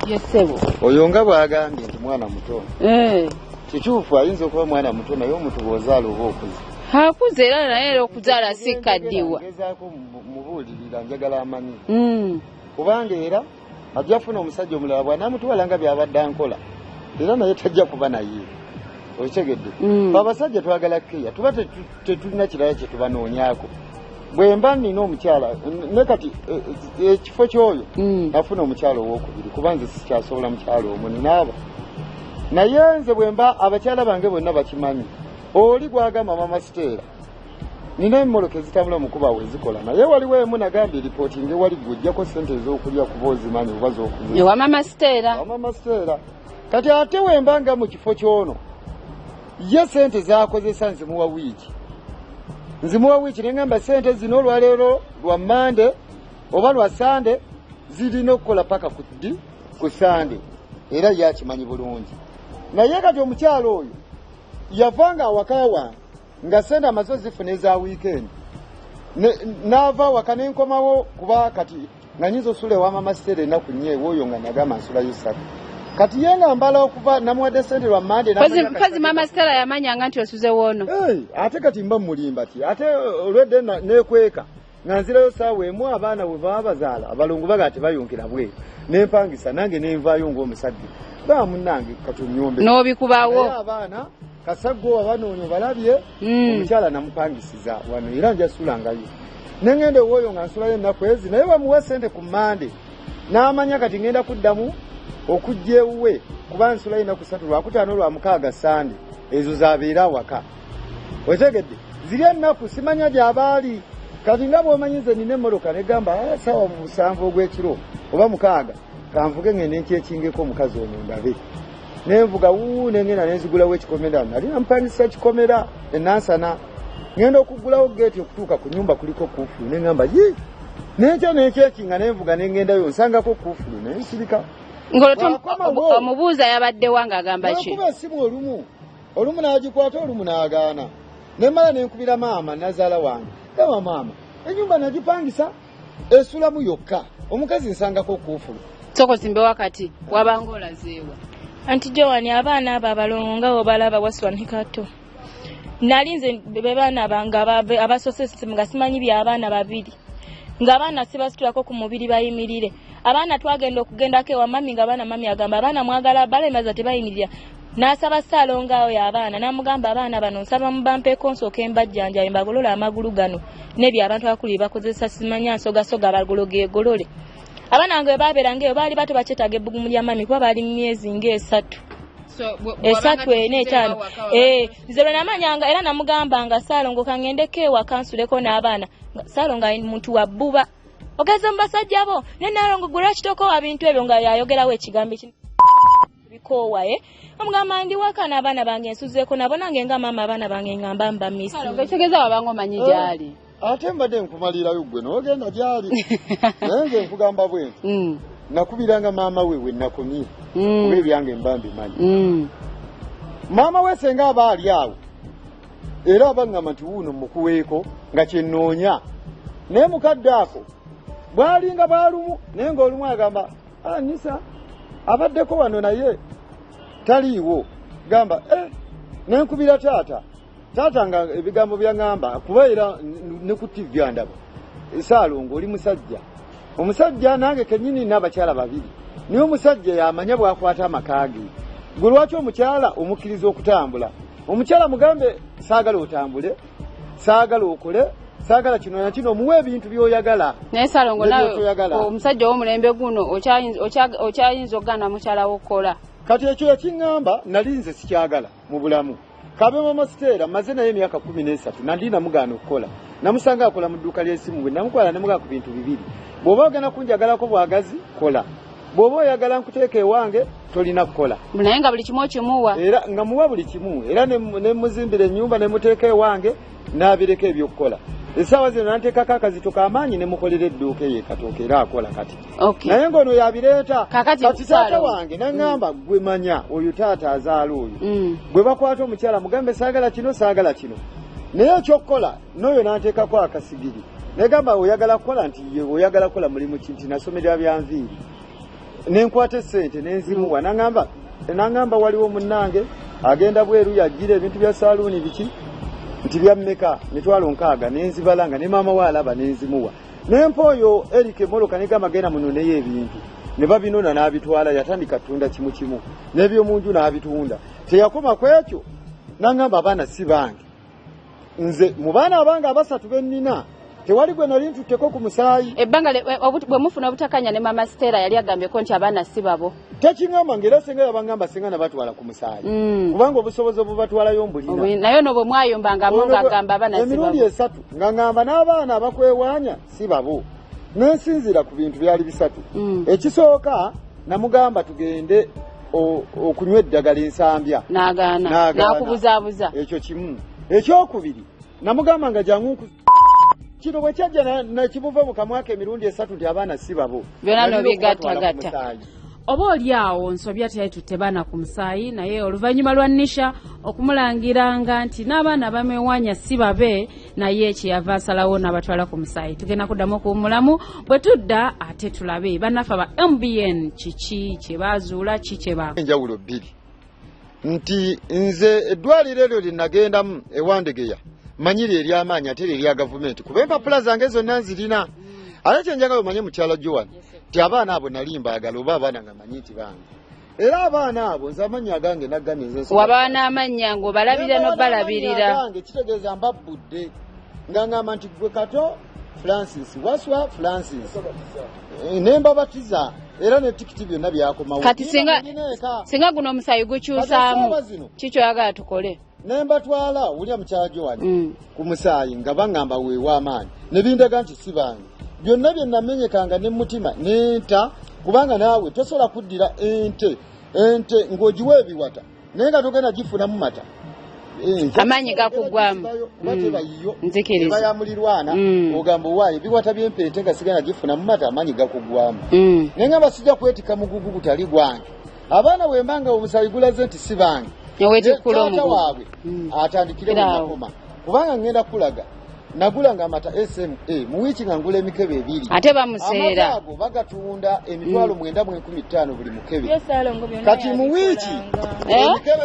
Speaker 1: yesebo
Speaker 3: oyo nga bwagambye nti mwana muto kituufu ayinza okuba mwana muto naye omuntu bw'ozaala oba okuze
Speaker 1: hakuze era naye okuzaala sikaddiwa
Speaker 3: gezaako mubuulirira njagala amanyi kubanga era ajja funa omusajja omulala bw'anaamutwala nga byabadde ankola era naye tajja kuba naye okitegedde abasajja twagala keya tuba tetulina kirala kye tubanoonyako bwe mba nina omukyala ne kati ekifo ky'oyo nafuna omukyala owokubiri kuba nze sikyasobola mukyala omwo ninaaba naye nze bwe mba abakyala bange bonna bakimanyi oli gwagamba mama Siteera nina emmoloka ezitambula mukuba wezikola naye waliwo emu nagambye ripootinge wali gwojjako ssente ez'okulya kuba ozimanyi oba z'okulya
Speaker 1: ewa mama Siteera
Speaker 3: kati ate wembanga mu kifo ky'ono ye ssente zakozesa nzimuwa wiiki nengamba ssente zino olwaleero lwa Mande oba lwa Sande zirina okukola paka ku Sande era yakimanyi bulungi naye kati omukyalo oyo yavanga awakaya wange nga ssente amazo zifuna eza wiikendi n'ava awaka nenkomawo kuba kati nga nyinza osula ewa mama Siteera ennaku nnyo oyo nga nagamba nsulayo 3 kati ye nga mbala okuva namuwadde ssente lwa Mande
Speaker 1: kazi mama Siteera yamanyanga nti osuze woono
Speaker 3: ate kati mba mulimba ti ate olwedde nekweka nga nzirayo saawa emu abaana bwe baba bazaala abalongo baga tebayongera bweru nempangisa nange nenvaayo ng'omusajja baa munnange kati onyombe
Speaker 1: n'obikubawo
Speaker 3: abaana kasaggo abanoonyo balabye omukyala namupangisiza wano era njasulangayo nengende woyo nga nsulayo ennaku ezi naye bamuwa ssente ku Mande n'amanya kati ngenda kuddamu okujja ewuwe kuba nsulayo ennaku 3 lwakutaano lwamukaaga Sande ezo zabeera awaka otegedde ziri ennaku simanya gy'abaali kati nga bw'omanyize nina emmoloka negamba saawa 7 ogw'ekiro oba 6 kanvuge ngende nkyekingeko omukazi ono ndabe nenvuga nengenda nenzigulawo ekikomera nali nampangisa kikomera enansana ngenda okugulawo geeti okutuuka ku nyumba kuliko kuufulu nengamba nenkya nekyekinga nenvuga nengendayo nsangako kuufulu nensirika
Speaker 1: omubuuza yabadde wanga agamba ki
Speaker 3: kuba esimu olumu n'agikwata olumu n'agaana nemala nenkubira maama nazaala wange gamba maama enyumba nagipangisa esulamu yokka omukazi nsangako kuufulu
Speaker 1: sokozimbe wakati wabanga olazeewa
Speaker 2: anti Joani abaana abo abalongo nga obalaba waswanikato nalinze bebaana bange abasosesi nga simanyi by'abaana babiri ng'abaana sibasitulako ku mubiri bayimirire abaana twagendako ewa mami ng'abaana mami agamba abaana mwagala balemaza tebayimirira n'asaba Ssaalongo awo y'abaana n'amugamba abaana bano nsaba mubampeko nsooke mbajjanjabe mbagolole amagulu gano n'ebyo abantu abakulu bakozesa simanya nsogasoga bagologeegolole abaana bange bwe baabeeranga eyo baali bato bakyetaaga ebbugumu lya mami kuba baali mu myezi nga 3 4 nze lwe namanyanga era namugambanga Ssaalongo kangendeko ewaka nsuleko n'abaana Ssaalongo ali muntu wa bbuba ogeze mu basajja bo ne Nalongo gwe lwaki tokoowa bintu ebyo nga yayogerawo ekigambo bikowaye omugamba ndi wakana abaana bange nsuzeeko nabo nange nga maama abaana bange ngamba mba misi
Speaker 1: ngekitegeeza wabanga omanyi gyali
Speaker 3: ate mbadde nkumalirayo gwe n'ogenda gyali naye nze nkugamba bwenti nakubiranga maama we we nakomye kuba ebyange mba mbimanyi maama we senga aba ali awo era abangamba nti wuuno mukuweeko nga kyenoonya naye mukadde ako bwalinga bwalumu naye ng'olumu agamba Nisa abaddeko wano naye taliiwo gamba nenkubira taata nga ebigambo byaŋŋamba kuba era ne ku TV andaba Saalongo oli musajja omusajja nange kennyini n'abakyala babiri niye omusajja yamanya bwakwata amakaage gwe lwaki omukyala omukkiriza okutambula omukyala mugambe saagala otambule saagala okole saagala kino na kino muwe ebintu by'oyagala
Speaker 1: naye Saalongo nawe omusajja w'omulembe guno okyayinza okugana mukyala w'okola
Speaker 3: kati ekyo yakiŋŋamba nali nze sikyagala mu bulamu kabe mama Siteera maze naye emyaka 13 nandi namugaana okukola namusanga akola mu dduuka ly'essimu bwe namukola nemugaa ku bintu bibiri bw'oba ogenda kunjagalako bwagazi kola bw'oba oyagala nkuteeka ewange tolina kukola
Speaker 1: naye nga buli kimu okimuwa
Speaker 3: era nga muwa buli kimu era ne muzimbira ennyumba ne muteeka ewange n'abireka ebyokukola essaawa zino nanteekako akazito k'amaanyi ne mukolera edduuka eyo ekatooka era akola kati naye ng'ono yabireeta kati taata wange naŋŋamba gwe manya oyo taata azaala oyo gwe bakwata omukyala mugambe saagala kino naye ekyokukola n'oyo nanteekako akasigiri negamba oyagala kukola nti ye oyagala kukola mulimu kinti nasomerera byanviiri nenkwata essente nenzimuwa naŋŋamba waliwo munnange agenda bweru yajjira ebintu bya saaluuni biki nti byammeka mitwalo 6 nenzibalanga ne maama waalaba nenzimuwa nempa oyo Eric Moloka negamba genda munoneyo ebintu ne babinona n'abitwala yatandika tunda kimu n'ebyomunju n'abitunda teyakoma kwekyo naŋŋamba abaana si bange nze mu baana abange abasatu bennina tewali gwe nali ntutteko ku musaayi
Speaker 1: ebbanga bwe mufuna obutakanya ne mama Siteera yali agambyeko nti abaana si babo
Speaker 3: tekiŋŋamba ng'era senga yabangamba senga nabatwala ku musaayi kubanga obusobozi obubatwalayo mbulina
Speaker 1: naye n'obwe mwayombangamu ng'agamba abaana si babo
Speaker 3: emirundi 3 nga ŋŋamba n'abaana abakwewaanya si babo nensinzira ku bintu byali bisatu ekisooka namugamba tugende okunywa eddagala ensambya
Speaker 1: n'agaana n'akubuzaabuza
Speaker 3: ekyo kimu ekyokubiri namugamba nga jangu kino bwe kyajja nakibuva mu kamwaka emirundi 3 nti abaana si babo
Speaker 1: byonna n'obigattagatta
Speaker 5: oba oli awo nsobya teyatutte baana ku musaayi naye oluvannyuma lwa Nisha okumulangiranga nti n'abaana bamewanya si babe naye kyeyava asalawo n'abatwala ku musaayi tugenda kuddamu okuwummulamu bwe tudda ate tulabe bannaffe aba MBN kiki kye baazuula ki kye
Speaker 3: enjawulo bbiri nti nze eddwaliro eryo lye nagendamu ewandegeya manyiri ery'amaanyi ate erya gavumenti kuba empapula zange zonna nzirina ate kyenjagala omanye mukyala Joan ti abaana abo nali mbaagala oba abaana nga manyi nti bange era abaana abo nze amannya agange nagganize
Speaker 1: waba n'amannya ng'obalabira n'obalabirira
Speaker 3: gange kitegeeza mbabbudde nga ngamba nti gwe Kato Francis Waswa Francis nembabatiza era ne tikiti byonna byakomawo
Speaker 1: kati singa guno omusaayi gukyusaamu kikyoyagala tukole
Speaker 3: nembatwala ulya mukyala Joan ku musaayi nga baŋŋamba weewa amaanyi ne bindaga nti si bange byonna bye namenyekanga ne mutima nenta kubanga naawe tosobola kuddira ente ng'ogiwa ebiwata naye nga togenda gifunamu mata
Speaker 1: amaanyi gakugwamu
Speaker 3: nzikiriza yamulirwana ogamba owaayo ebiwata by'empente nga sigenda gifunamu mata amaanyi gakugwamu naye nga basijja kwetika mugugu gutali gwange abaana wembanga omusaayi gulaze nti si bange taata waabwe atandikire mumakoma kubanga ngenda kulaga nagulanga amata SMA mu wiiki nga ngula emikebe 2
Speaker 1: ate bamuseera
Speaker 3: amata ago bagatunda emitwalo 9.15 buli mukebe kati mu wiiki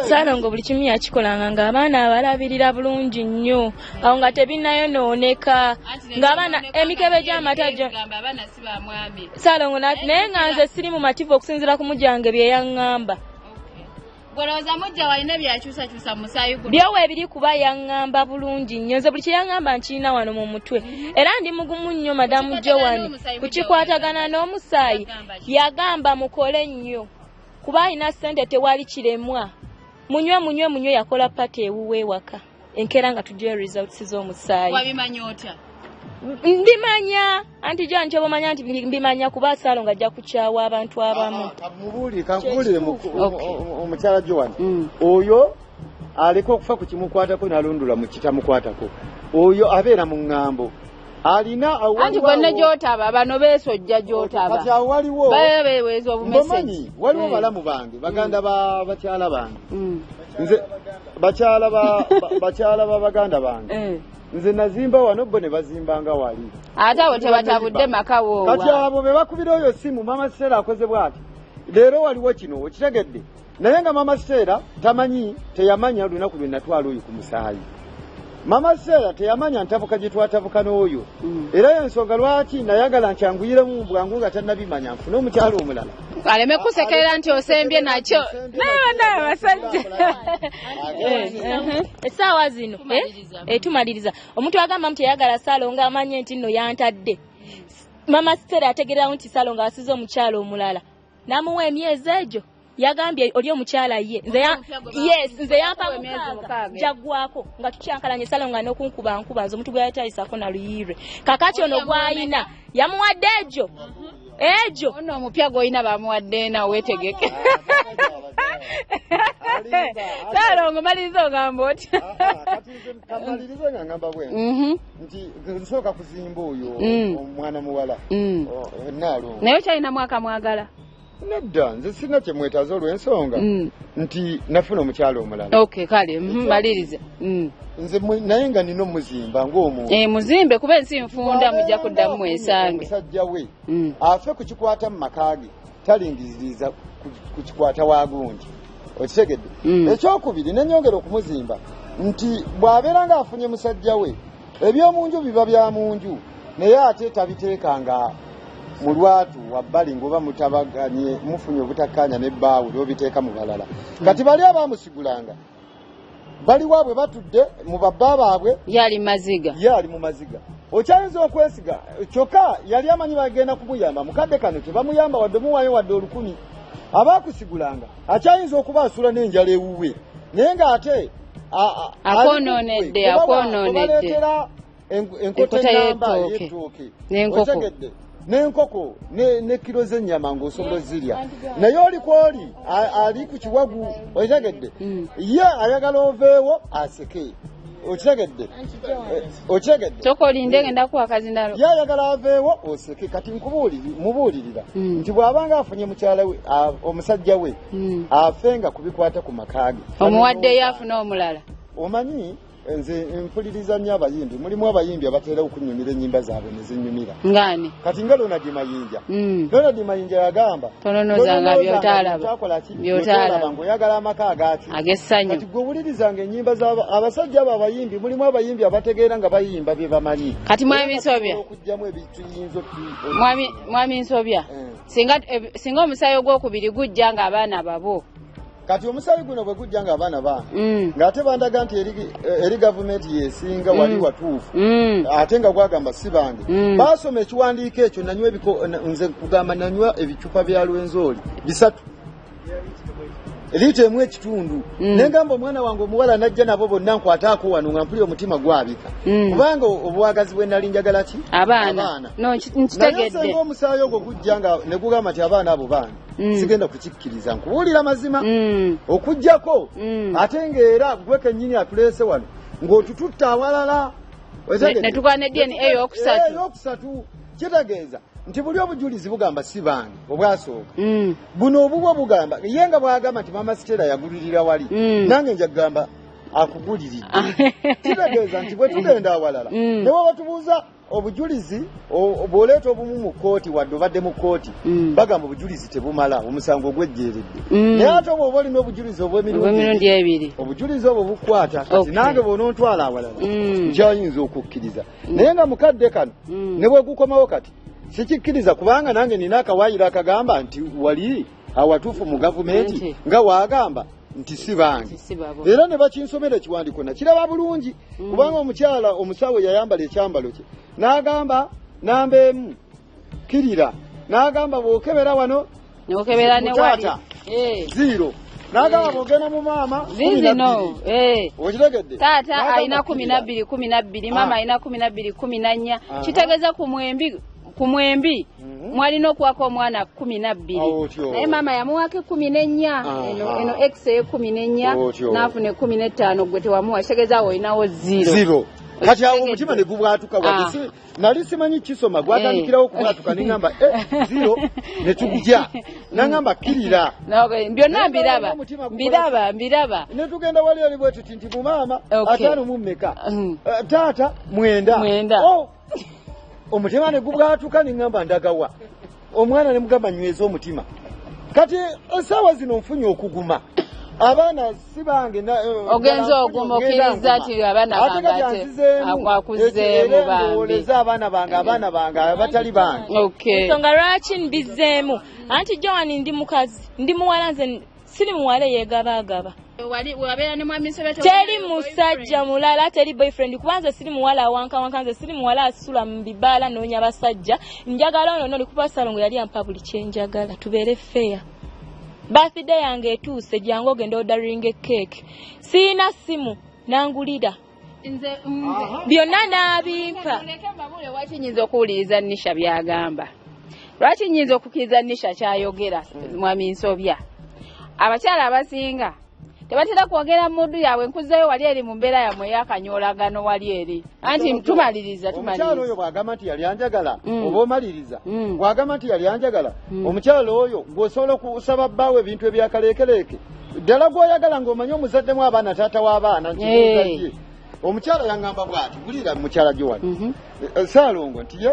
Speaker 2: Saalongo buli kimu yakikolanga ng'abaana abalabirira bulungi nnyo awo nga tebinayonooneka ng'abaana emikebe gy'amata gyo Saalongo naye nga nze siri mu mativu okusinziira ku mujjange bye yaŋŋamba
Speaker 4: Gwoloza mujja walina byakyusa musaayi guno.
Speaker 2: Byowe ebiri kuba yaŋŋamba bulungi nnyo. Nze buli kye yaŋŋamba nkirina wano mu mutwe. Era ndi mugumu nnyo Madamu Joan. Kukikwatagana n'omusaayi yagamba mukole nnyo. Kuba alina ssente tewali kiremwa. Munywe yakola pati ewuwe waka. Enkera nga tujja results z'omusaayi.
Speaker 4: Wabimanyi otya?
Speaker 2: Mbimanya anti John kyobamanya nti mbimanya kuba Salongo ajja kukyawa abantu abamu.
Speaker 3: Kankubulire omukyala Joan. Oyo aliko okufa ku kimukwatako n'alundula mu kitamukwatako. Oyo abeera mu ŋŋambo. Alina
Speaker 1: anti gonna gyotaba bano beesojja gyotaba.
Speaker 3: Kati awo waliwo
Speaker 1: beweeza obumeseji.
Speaker 3: Waliwo balamu bange baganda bakyala bange. Nze bakyala ba baganda bange. Nze nazimba wano bo ne bazimbanga wali.
Speaker 1: Ate abo tebatabudde maka woowa.
Speaker 3: Kati abo be bakubira oyo simu mama Sera akoze bw'ati. Leero waliwo kino okitegedde. Naye nga mama Sera tamanyi teyamanya olunaku lwe natwala oyo ku musaayi. Mama Sera teyamanya ntabuka gye twatabuka n'oyo. Era y'ensonga lwaki nayagala nkyanguyiremu mu bwangu nga tannabimanya nfune omukyalo omulala.
Speaker 1: Aleme kusekerera nti osembye nakyo. Naye abasajja.
Speaker 2: Essaawa zino tumaliriza. Omuntu agamba nti yayagala Salongo amanye nti nno yantadde. Mama Sera ategeerawo nti Salongo asize omukyalo omulala. Namuwa emyezi egyo. Yagambye oli omukyala ye nze yampa mukaaga jaggwako nga tukyankalanye Salongo n'okunkuba nkubanza omuntu gwe yatayisako na luyire kakati ono gwayina yamuwadde ejo
Speaker 1: ono omupya gw'olina bamuwadde na weetegeke Salongo maliriza ogamba otya
Speaker 3: kamaliriza nga ngamba bwe nti nsooka kuzimba oyo omwana muwala Nalongo
Speaker 1: naye kyalina mwaka mwagala
Speaker 3: nedda nze sina kye mwetaaza olw'ensonga nti nafuna omukyalo omulala.
Speaker 1: Okay kale maliriza.
Speaker 3: Nze naye nga nina omuzimba ng'omuntu.
Speaker 1: Muzimbe kuba ensi nfunda mujja kuddamu mwesange.
Speaker 3: Omusajja we afe ku kikwata mu maka ge talingiririza ku kikwata waagundi. Okitegedde? Ekyokubiri nenyongera okumuzimba nti bw'abeera ng'afunye musajja we eby'omunju biba bya munju naye ate tabiteekanga mulwatu wabbali ngoba mutabaganye mufunye obutakanya nebbaawo lyobiteeka mu balala. Kati bali abamusigulanga bali waabwe batudde mu babba baabwe
Speaker 1: yali mu maziga. Okyayinza okwesiga kyokka yali amanyi bagenda kumuyamba mukadde kano tebamuyamba wadde muwayo wadde 10,000 abaakusigulanga akyayinza okuba asula n'enjala ewuwe naye ng'ate akonoonedde
Speaker 3: enkota y'enamba y'ettooke n'enkoko ne kilo z'ennyama ng'osobola zirya naye olikwoli ali ku kiwagu okitegedde ye ayagala oveewo aseke okitegedde
Speaker 1: tokolinde ngenda kuwa kazindalo
Speaker 3: ye ayagala aveewo oseke kati mubuulirira nti bw'abanga afunye mukyala we omusajja we afenga kubikwata ku makaage
Speaker 1: omuwaddeyo afuna omulala
Speaker 3: omanyi nze mpuliriza nnyo abayimbi mulimu abayimbi abatera okunyumira ennyimba zaabwe ne zinyumira
Speaker 1: ngani
Speaker 3: kati nga Donald Mayinja yagamba
Speaker 1: tononozanga
Speaker 3: byotaalaba ng'oyagala amaka agaati
Speaker 1: agessanyu
Speaker 3: kati gwe owulirizanga ennyimba abasajja abo abayimbi mulimu abayimbi abategeera nga bayimba bye bamanyi
Speaker 1: kati mwami Nsobya
Speaker 3: okugyamu ebituyinza
Speaker 1: mwami Nsobya singa omusayi ogwokubiri gujja nga abaana babo
Speaker 3: kati omusayi guno bwe gujja nga abaana baana ng'ate bandaga nti eri gavumenti yesinga wali watuufu ate nga gwagamba si bange baasoma ekiwandiiko ekyo nze kugamba nanywa ebicupa bya Lwenzori 3 liita emu ekitundu nengamba omwana wange omuwala najja nabo bonna nkwataako wano nga mpulira omutima gwabika kubanga obuwagazi bwe nali njagala ki
Speaker 1: abaana nkitegedde
Speaker 3: omusaayi ogwo gujja nga ne gugamba nti abaana abo baana sigenda kukikkiriza nkubuulira mazima okujjako ate ng'era gwe kennyini atuleese wano ng'otututta awalala
Speaker 1: netugana DNA
Speaker 3: eyokusatu kitegeeza nti buli obujulizi bugamba si bange obwasooka buno obubwo bugamba ye nga bwagamba nti mama Sitera yagulirira wali nange nja kugamba akuguliridde kitegeeza nti bwe tugenda awalala ne bwaba tubuuza obujulizi bw'oleeta obumu mu kkooti wadde obadde mu kkooti bagamba obujulizi tebumala omusango gwejjeeredde naye ate oba oba olina obujulizi
Speaker 1: obw'emirundi ebiri
Speaker 3: obujulizi obwo bukwata kati nange bw'onontwala awalala nkyayinza okukkiriza naye nga mukadde kano ne bwe gukomawo kati sikikkiriza kubanga nange nina akawaayiro akagamba nti wali awatuufu mu gavumenti nga waagamba nti si bange era ne bakinsomera ekiwandiiko nakiraba bulungi kubanga omukyala omusawo yayambala ekyambalo kye n'agamba namba emu kirira n'agamba bw'okebera wano
Speaker 1: n'okebera ne wali
Speaker 3: 0 Nagamba bogena mu maama.
Speaker 1: Zino
Speaker 3: Okitegedde?
Speaker 1: Taata alina 12 mama alina 12 Kitegeeza ku mwembi mwalina okuwako omwana 12 naye mama yamuwako 14 eno x 14 n'afuna 15 gwe tewamuwa kitegeeza olinawo 0
Speaker 3: kati awo omutima ne gubwatuka wati nali simanyi kisoma gwatandikirawo okubwatuka nengamba 0 ne tujja nangamba kirira
Speaker 1: byonna mbiraba
Speaker 3: ne tugenda wali oli bwe tuti nti mu maama 5 mu mmeka taata 9 omutima ne gubwatuka nengamba ndagawa omwana ne mugamba nyweza omutima kati essaawa zino nfunye okuguma abaana sibange
Speaker 1: ogenza oguma okkiriza nti abaana bange akwakuzeemu bambi
Speaker 3: abaana bange abatali bange
Speaker 2: ensonga lwaki mbizeemu anti Joan ndi mukazi ndi muwala nze siri muwala yeegabaagaba teri musajja mulala teri boyfriend kubanza siri muwala wanka nze siri muwala asula mu bibaala noonya basajja njagala ono nolikupa Salongo yali ampa buli kyenjagala tubeere fair birthday yange etuuse jangu ogenda ordering cake siina simu nangulira byonna n'abimpa
Speaker 1: lwaki nyinza okuwuliriza Nisha byagamba lwaki nyinza okukkiriza Nisha kyayogera mwami Nsobya abakyala abasinga tebatera kwogera muddu yaabwe nkuzeyo wali eri mu mbeera yammwe ey'akanyoolagano wali eri anti tumaliriza
Speaker 3: omukyala oyo bw'agamba nti yali anjagala oba omaliriza bw'agamba nti yali anjagala omukyala oyo ng'osobola okusaba bbaawe ebintu ebyakaleekeleeke ddala gw'oyagala ng'omanyi omuzaddemu abaana taata w'abaana nkibuuza omukyala yangamba bw'ati bulira mukyala Joan Salongo nti ye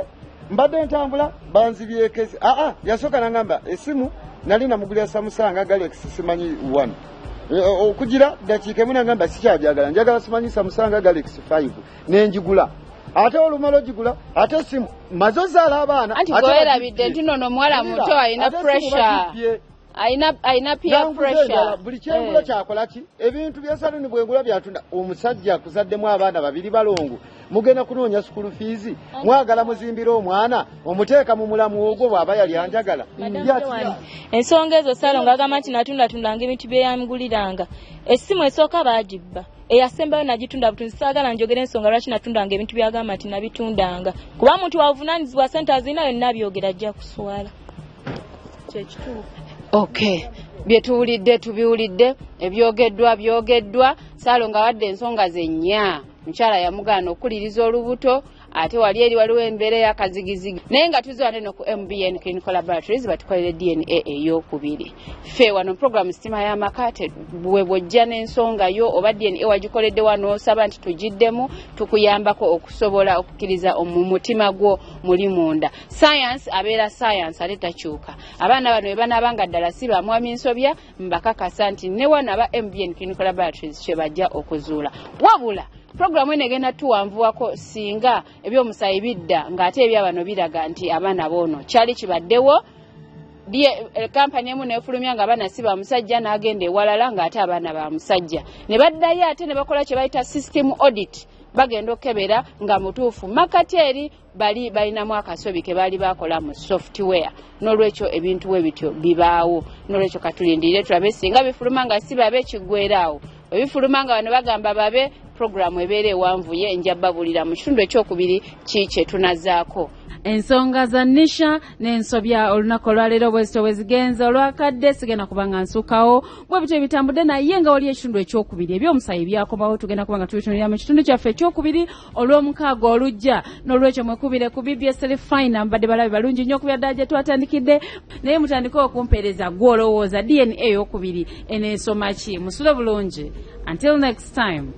Speaker 3: mbadde ntambula banzibyeko yasooka nangamba essimu nali namugulira Samsung Galaxy simanyi 1 okugira dakiika emu nangamba sikyabyagala njagala simanyi Samsung Galaxy 5 nenjigula ate olumala ogigula ate simu maze ozaala abaana
Speaker 1: anti gwerabidde nti nono muwala muto alina pressure alina peer pressure
Speaker 3: buli kyengula kyakola ki ebintu bya saloni bwengula byatunda omusajja akuzaddemu abaana babiri balongo mugenda kunoonya school fees mwagala muzimbira omwana omuteeka mu mulamu ogwo bw'aba yali anjagala
Speaker 2: ensonga ezo Salongo agamba nti natunda ebintu bye yamuguliranga essimu esooka baagibba eyasembayo nagitunda butunzi saagala njogera ensonga lwaki natundanga ebintu byagamba nti nabitundanga kuba muntu wavunaanyizibwa sente azirina yonna byogera ajja kuswala kyekituufu
Speaker 1: byetuwulidde tubiwulidde ebyogeddwa Salongo awadde ensonga ze 4 mukyala yamugaana okuwuliriza olubuto ate wali eri waliwo embeera ey'akazigizigi naye nga tuziwa neno ku MBN Clinical Laboratories batukolere DNA ey'okubiri ffe wano program sitima y'amaka bwe bwojja n'ensonga yo oba DNA wagikoledde wano osaba nti tugiddemu tukuyambako okusobola okukkiriza mu mutima gwo muli munda science abeera science ate takyuka abaana bano banaabanga ddala si bamwami Nsobya mbakakasa nti ne wano aba MBN Clinical Laboratories kye bajja okuzuula wabula programu eno egenda tuwanvuwako singa ebyomusaayi bidda ng'ate ebyabano biraga nti abaana boono kyali kibaddewo kampani emu nefulumya nga abaana si bamusajja n'agenda ewalala ng'ate abaana ba musajja ne baddayo ate ne bakola kye bayita system audit bagenda okebera nga mutuufu makateri bali balinamu akasobi ke baali bakola mu software n'olwekyo ebintu we bityo bibaawo n'olwekyo katulindirire tulabe singa bifuluma nga si babe kiggweeraawo ebifuluma nga bano bagamba babe programu ebeera ewanvuye njababulira mu kitundu ekyokubiri kikye tunazaako
Speaker 5: ensonga za Nisha n'Ensobya olunaku olwaleero bwezito bwezigenza olwakadde sigenda kubanga nsukawo bwe bityo ebitambudde naye nga wali ekitundu ekyokubiri ebyomusayi byakomawo tugenda kubanga tubitunulira mu kitundu kyaffe ekyokubiri olw'omukaaga olujja n'olwekyo mwekubire ku BBS Fine mbadde balabe balungi nnyo okubya ddala gye twatandikidde naye mutandike okumpeereza gw'olowooza DNA ey'okubiri eneesoma ki musule bulungi until next time.